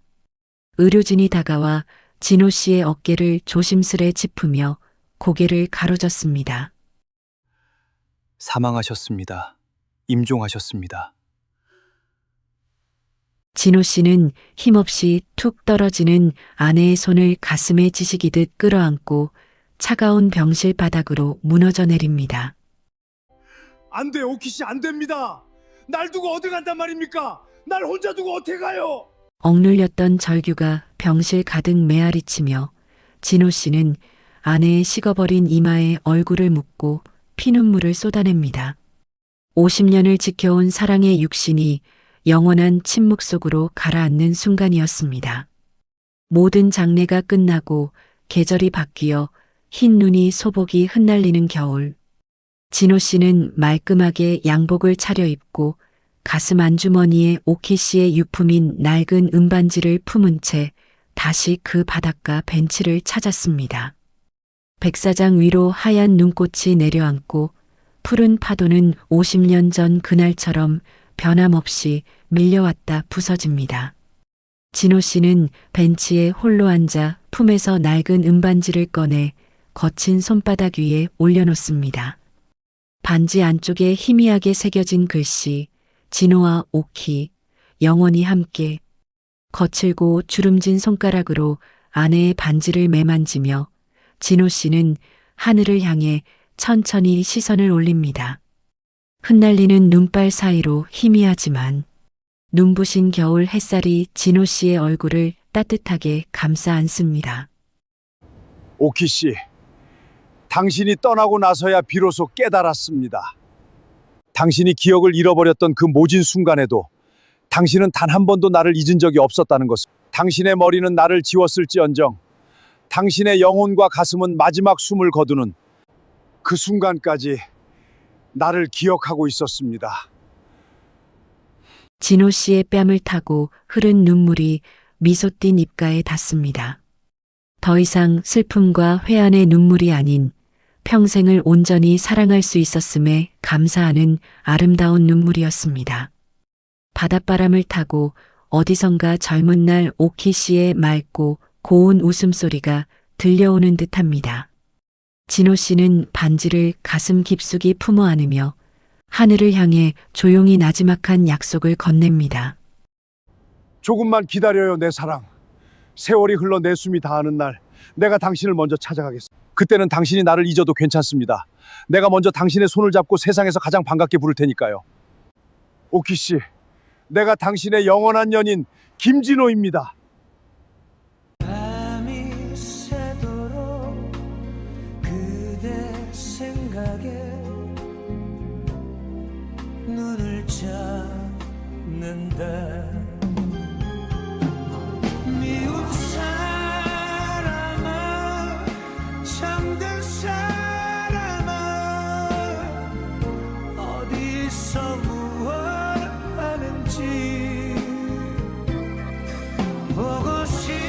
의료진이 다가와 진호 씨의 어깨를 조심스레 짚으며 고개를 가로졌습니다. 사망하셨습니다. 임종하셨습니다. 진호 씨는 힘없이 툭 떨어지는 아내의 손을 가슴에 지시기듯 끌어안고 차가운 병실 바닥으로 무너져 내립니다. 안 돼, 오키 씨, 안 됩니다. 날 두고 어디 간단 말입니까? 날 혼자 두고 어떻게 가요? 억눌렸던 절규가 병실 가득 메아리치며 진호 씨는 아내의 식어버린 이마에 얼굴을 묻고 피눈물을 쏟아냅니다. 50년을 지켜온 사랑의 육신이 영원한 침묵 속으로 가라앉는 순간이었습니다. 모든 장례가 끝나고 계절이 바뀌어 흰 눈이 소복이 흩날리는 겨울. 진호 씨는 말끔하게 양복을 차려입고 가슴 안주머니에 오키 씨의 유품인 낡은 은반지를 품은 채 다시 그 바닷가 벤치를 찾았습니다. 백사장 위로 하얀 눈꽃이 내려앉고 푸른 파도는 50년 전 그날처럼 변함없이 밀려왔다 부서집니다. 진호 씨는 벤치에 홀로 앉아 품에서 낡은 은반지를 꺼내 거친 손바닥 위에 올려놓습니다. 반지 안쪽에 희미하게 새겨진 글씨 진호와 오키, 영원히 함께. 거칠고 주름진 손가락으로 아내의 반지를 매만지며 진호 씨는 하늘을 향해 천천히 시선을 올립니다. 흩날리는 눈발 사이로 희미하지만 눈부신 겨울 햇살이 진호 씨의 얼굴을 따뜻하게 감싸 안습니다. 오키 씨, 당신이 떠나고 나서야 비로소 깨달았습니다. 당신이 기억을 잃어버렸던 그 모진 순간에도 당신은 단 한 번도 나를 잊은 적이 없었다는 것을. 당신의 머리는 나를 지웠을지언정 당신의 영혼과 가슴은 마지막 숨을 거두는 그 순간까지 나를 기억하고 있었습니다. 진호 씨의 뺨을 타고 흐른 눈물이 미소 띤 입가에 닿습니다. 더 이상 슬픔과 회한의 눈물이 아닌 평생을 온전히 사랑할 수 있었음에 감사하는 아름다운 눈물이었습니다. 바닷바람을 타고 어디선가 젊은 날 오키 씨의 맑고 고운 웃음소리가 들려오는 듯합니다. 진호 씨는 반지를 가슴 깊숙이 품어 안으며 하늘을 향해 조용히 나지막한 약속을 건넵니다. 조금만 기다려요, 내 사랑. 세월이 흘러 내 숨이 닿는 날 내가 당신을 먼저 찾아가겠습니다. 그때는 당신이 나를 잊어도 괜찮습니다. 내가 먼저 당신의 손을 잡고 세상에서 가장 반갑게 부를 테니까요. 오키 씨, 내가 당신의 영원한 연인 김진호입니다. 밤이 새도록 그대 생각에 눈을 잡는다. 미운 사람아, 잠든 사람아, 어디서 무얼 하는지 보고 싶어서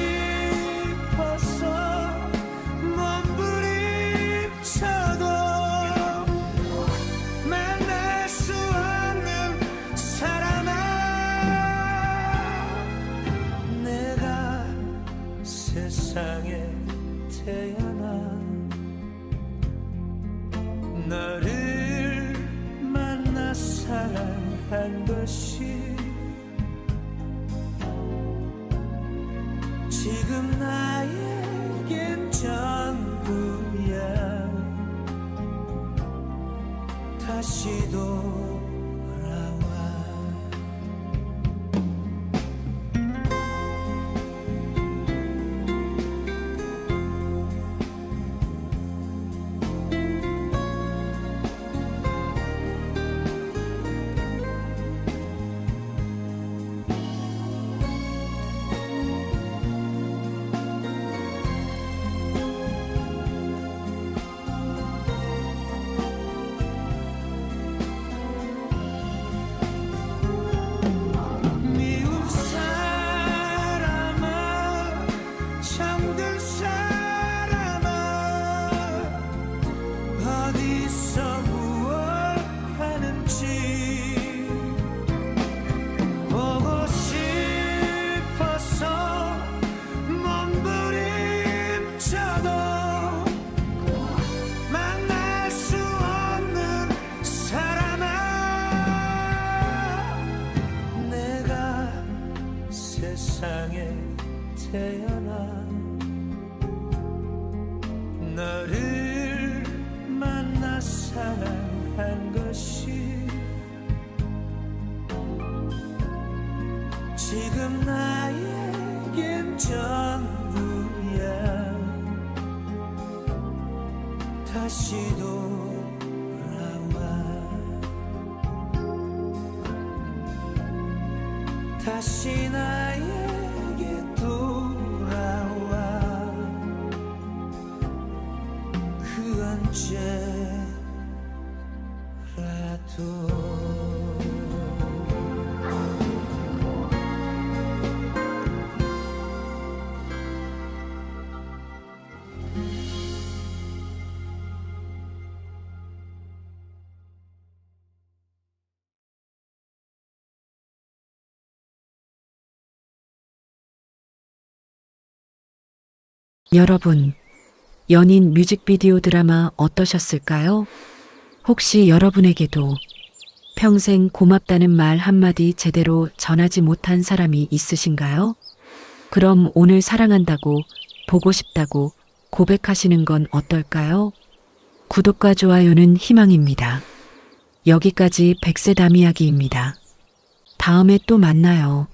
몸부림쳐도 만날 수 없는 사람아, 내가 세상에 태어나 너를 만나 사랑한 것이 지금 나에겐 전부야. 다시 돌아와. 미운 사람아, 잠든 사람아, 어디서 무얼 하는지 보고 싶어서 몸부림쳐도 만날 수 없는 사람아, 내가 세상에 태어나 너를 만나 사랑한 것이 지금 나에겐 전부야. 다시 돌아와. 다시 나에게 돌아와. 그 언제라도. 여러분, 연인 뮤직비디오 드라마 어떠셨을까요? 혹시 여러분에게도 평생 고맙다는 말 한마디 제대로 전하지 못한 사람이 있으신가요? 그럼 오늘 사랑한다고, 보고 싶다고 고백하시는 건 어떨까요? 구독과 좋아요는 희망입니다. 여기까지 백세 담이야기입니다. 다음에 또 만나요.